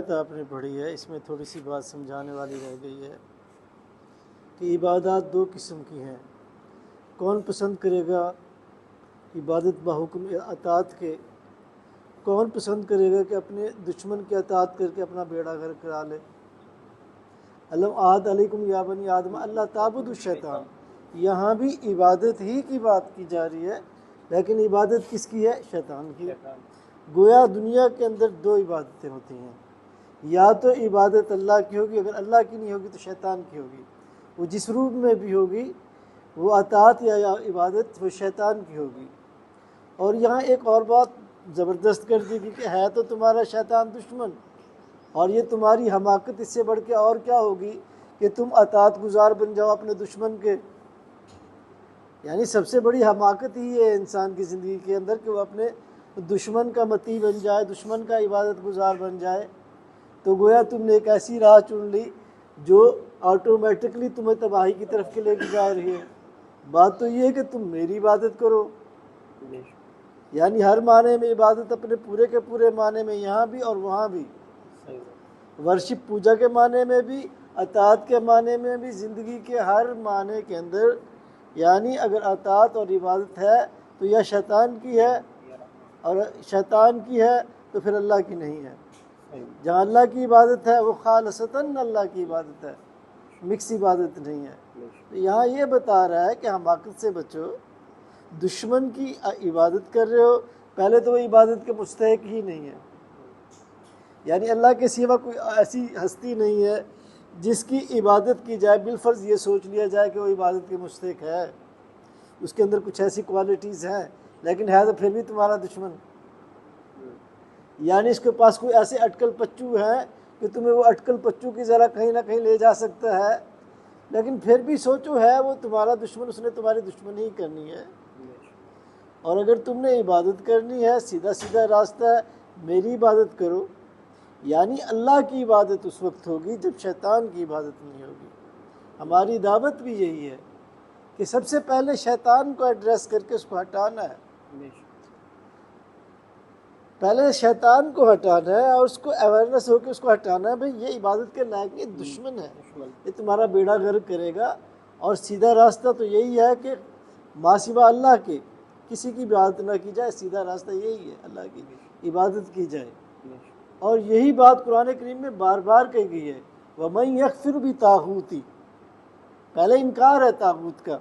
آیت آپ نے پڑھی ہے اس میں تھوڑی سی بات سمجھانے والی رہ گئی ہے کہ عبادات دو قسم کی ہیں. کون پسند کرے گا عبادت بحکم اطاعت کے؟ کون پسند کرے گا کہ اپنے دشمن کی اطاعت کر کے اپنا بیڑا گھر کرا لے؟ علم عہد علیکم یا بنی آدم اللہ تعبد الشیطان. یہاں بھی عبادت ہی کی بات کی جا رہی ہے، لیکن عبادت کس کی ہے؟ شیطان کی. گویا دنیا کے اندر دو عبادتیں ہوتی ہیں، یا تو عبادت اللہ کی ہوگی، اگر اللہ کی نہیں ہوگی تو شیطان کی ہوگی. وہ جس روپ میں بھی ہوگی وہ اطاعت یا عبادت وہ شیطان کی ہوگی. اور یہاں ایک اور بات زبردست کر دی گئی کہ ہے تو تمہارا شیطان دشمن، اور یہ تمہاری حماقت اس سے بڑھ کے اور کیا ہوگی کہ تم اطاعت گزار بن جاؤ اپنے دشمن کے. یعنی سب سے بڑی حماقت ہی ہے انسان کی زندگی کے اندر کہ وہ اپنے دشمن کا مطیع بن جائے، دشمن کا عبادت گزار بن جائے. تو گویا تم نے ایک ایسی راہ چن لی جو آٹومیٹکلی تمہیں تباہی کی طرف کے لے کے جا رہی ہے. بات تو یہ ہے کہ تم میری عبادت کرو، یعنی ہر معنی میں عبادت اپنے پورے کے پورے معنی میں یہاں بھی اور وہاں بھی، ورشپ پوجا کے معنی میں بھی، اطاعت کے معنی میں بھی، زندگی کے ہر معنی کے اندر. یعنی اگر اطاعت اور عبادت ہے تو یا شیطان کی ہے، اور شیطان کی ہے تو پھر اللہ کی نہیں ہے. جہاں اللہ کی عبادت ہے وہ خالصتاً اللہ کی عبادت ہے، مکس عبادت نہیں ہے. تو یہاں یہ بتا رہا ہے کہ حماقت سے بچو، دشمن کی عبادت کر رہے ہو، پہلے تو وہ عبادت کے مستحق ہی نہیں ہے. یعنی اللہ کے سوا کوئی ایسی ہستی نہیں ہے جس کی عبادت کی جائے، بالفرض یہ سوچ لیا جائے کہ وہ عبادت کے مستحق ہے، اس کے اندر کچھ ایسی کوالٹیز ہیں، لیکن ہے تو پھر بھی تمہارا دشمن. یعنی اس کے پاس کوئی ایسے اٹکل پچو ہیں کہ تمہیں وہ اٹکل پچو کی ذرا کہیں نہ کہیں لے جا سکتا ہے، لیکن پھر بھی سوچو ہے وہ تمہارا دشمن، اس نے تمہاری دشمنی ہی کرنی ہے. اور اگر تم نے عبادت کرنی ہے، سیدھا سیدھا راستہ ہے، میری عبادت کرو. یعنی اللہ کی عبادت اس وقت ہوگی جب شیطان کی عبادت نہیں ہوگی. ہماری دعوت بھی یہی ہے کہ سب سے پہلے شیطان کو ایڈریس کر کے اس کو ہٹانا ہے. پہلے شیطان کو ہٹانا ہے اور اس کو اویئرنیس ہو کے اس کو ہٹانا ہے. بھئی یہ عبادت کے لائق نہیں، دشمن ہے، یہ تمہارا بیڑا غرق کرے گا. اور سیدھا راستہ تو یہی ہے کہ ما سوا اللہ کے کسی کی عبادت نہ کی جائے. سیدھا راستہ یہی ہے، اللہ کی عبادت کی جائے. اور یہی بات قرآن کریم میں بار بار کہی گئی ہے، وَمَن يَكْفِرُ بِطَاغُوتِ. پہلے انکار ہے طاغوت کا،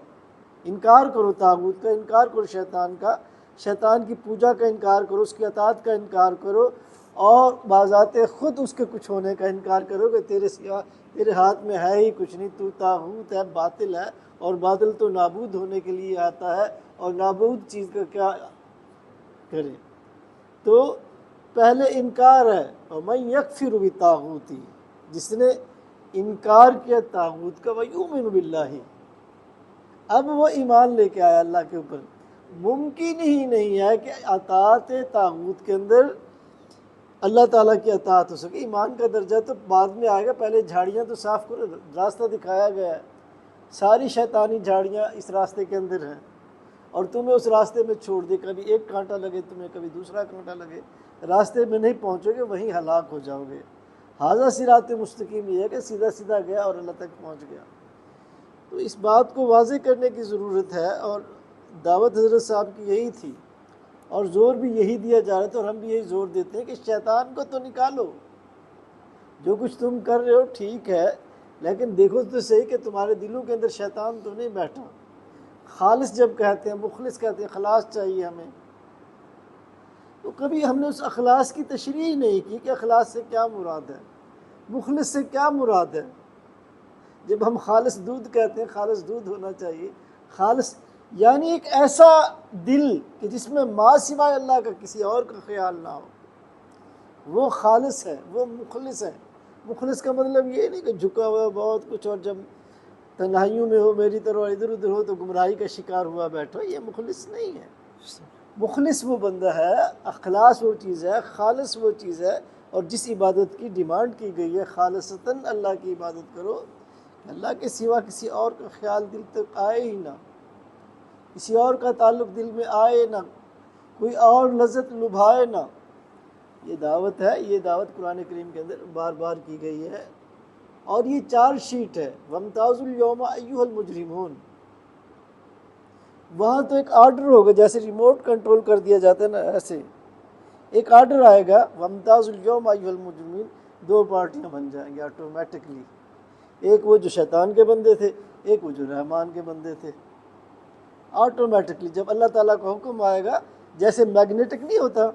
انکار کرو طاغوت کا، انکار کرو شیطان کا، شیطان کی پوجا کا انکار کرو، اس کی اطاعت کا انکار کرو، اور بذات خود اس کے کچھ ہونے کا انکار کرو کہ تیرے سوا تیرے ہاتھ میں ہے ہی کچھ نہیں، تو طاغوت ہے، باطل ہے، اور باطل تو نابود ہونے کے لیے آتا ہے، اور نابود چیز کا کیا کرے. تو پہلے انکار ہے، وَمَن يَكْفِرُ بِطَاغُوتِ، جس نے انکار کیا طاغوت کا، وَيُؤْمِنُ بِاللَّهِ، اب وہ ایمان لے کے آیا اللہ کے اوپر. ممکن ہی نہیں ہے کہ اطاعت طاغوت کے اندر اللہ تعالیٰ کی اطاعت ہو سکے. ایمان کا درجہ تو بعد میں آئے گا، پہلے جھاڑیاں تو صاف کرو، راستہ دکھایا گیا ہے. ساری شیطانی جھاڑیاں اس راستے کے اندر ہیں، اور تمہیں اس راستے میں چھوڑ دے، کبھی ایک کانٹا لگے تمہیں، کبھی دوسرا کانٹا لگے، راستے میں نہیں پہنچو گے، وہیں ہلاک ہو جاؤ گے. ھذا صراط مستقیم یہ ہے کہ سیدھا سیدھا گیا اور اللہ تک پہنچ گیا. تو اس بات کو واضح کرنے کی ضرورت ہے، اور دعوت حضرت صاحب کی یہی تھی، اور زور بھی یہی دیا جا رہا تھا، اور ہم بھی یہی زور دیتے ہیں کہ شیطان کو تو نکالو. جو کچھ تم کر رہے ہو ٹھیک ہے، لیکن دیکھو تو صحیح کہ تمہارے دلوں کے اندر شیطان تو نہیں بیٹھا. خالص جب کہتے ہیں، مخلص کہتے ہیں، خلاص چاہیے ہمیں، تو کبھی ہم نے اس اخلاص کی تشریح نہیں کی کہ اخلاص سے کیا مراد ہے، مخلص سے کیا مراد ہے. جب ہم خالص دودھ کہتے ہیں، خالص دودھ ہونا چاہیے. خالص یعنی ایک ایسا دل کہ جس میں ما سوائے اللہ کا کسی اور کا خیال نہ ہو، وہ خالص ہے، وہ مخلص ہے. مخلص کا مطلب یہ نہیں کہ جھکا ہوا بہت کچھ، اور جب تنہائیوں میں ہو میری طرح ادھر ادھر ہو تو گمراہی کا شکار ہوا بیٹھو. یہ مخلص نہیں ہے. مخلص وہ بندہ ہے، اخلاص وہ چیز ہے، خالص وہ چیز ہے. اور جس عبادت کی ڈیمانڈ کی گئی ہے، خالصتاً اللہ کی عبادت کرو، اللہ کے سوا کسی اور کا خیال دل تک آئے ہی نہ، کسی اور کا تعلق دل میں آئے نہ، کوئی اور لذت لبھائے نہ. یہ دعوت ہے، یہ دعوت قرآن کریم کے اندر بار بار کی گئی ہے، اور یہ چارج شیٹ ہے، وَامْتَازُوا الْيَوْمَ أَيُّهَا الْمُجْرِمُونَ۔ وہاں تو ایک آرڈر ہوگا، جیسے ریموٹ کنٹرول کر دیا جاتا ہے نا، ایسے ایک آرڈر آئے گا، وَامْتَازُوا الْيَوْمَ أَيُّهَا الْمُجْرِمُونَ، دو پارٹیاں بن جائیں گے آٹومیٹکلی، ایک وہ جو شیطان کے بندے تھے، ایک وہ جو رحمان کے بندے تھے۔ آٹومیٹکلی جب اللہ تعالیٰ کا حکم آئے گا، جیسے میگنیٹک نہیں ہوتا،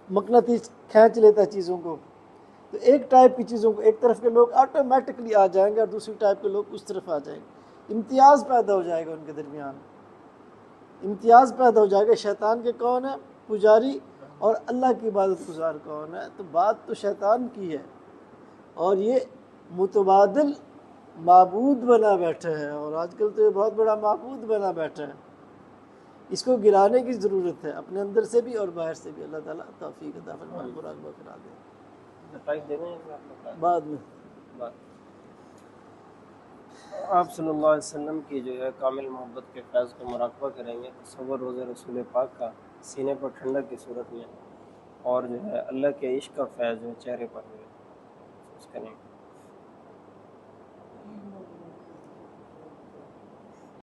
مقناطیس کھینچ لیتا چیزوں کو، تو ایک ٹائپ کی چیزوں کو ایک طرف کے لوگ آٹومیٹکلی آ جائیں گے اور دوسری ٹائپ کے لوگ اس طرف آ جائیں گے، امتیاز پیدا ہو جائے گا ان کے درمیان، امتیاز پیدا ہو جائے گا، شیطان کے کون ہے پجاری اور اللہ کی عبادت گزار کون ہے۔ تو بات تو شیطان کی ہے، اور یہ متبادل معبود بنا بیٹھا ہے، اور آج کل تو یہ بہت بڑا معبود بنا بیٹھا ہے، اس کو گرانے کی ضرورت ہے اپنے اندر سے بھی اور باہر سے بھی۔ اللہ تعالیٰ توفیق عطا فرمائے، مراقبہ کرا دے بعد میں۔ آپ صلی اللہ علیہ وسلم کی جو ہے کامل محبت کے فیض کا مراقبہ کریں گے، تصور روز رسول پاک کا سینے پر ٹھنڈک کی صورت میں، اور جو ہے اللہ کے عشق کا فیض جو ہے چہرے پر جو ہے محسوس کریں گے۔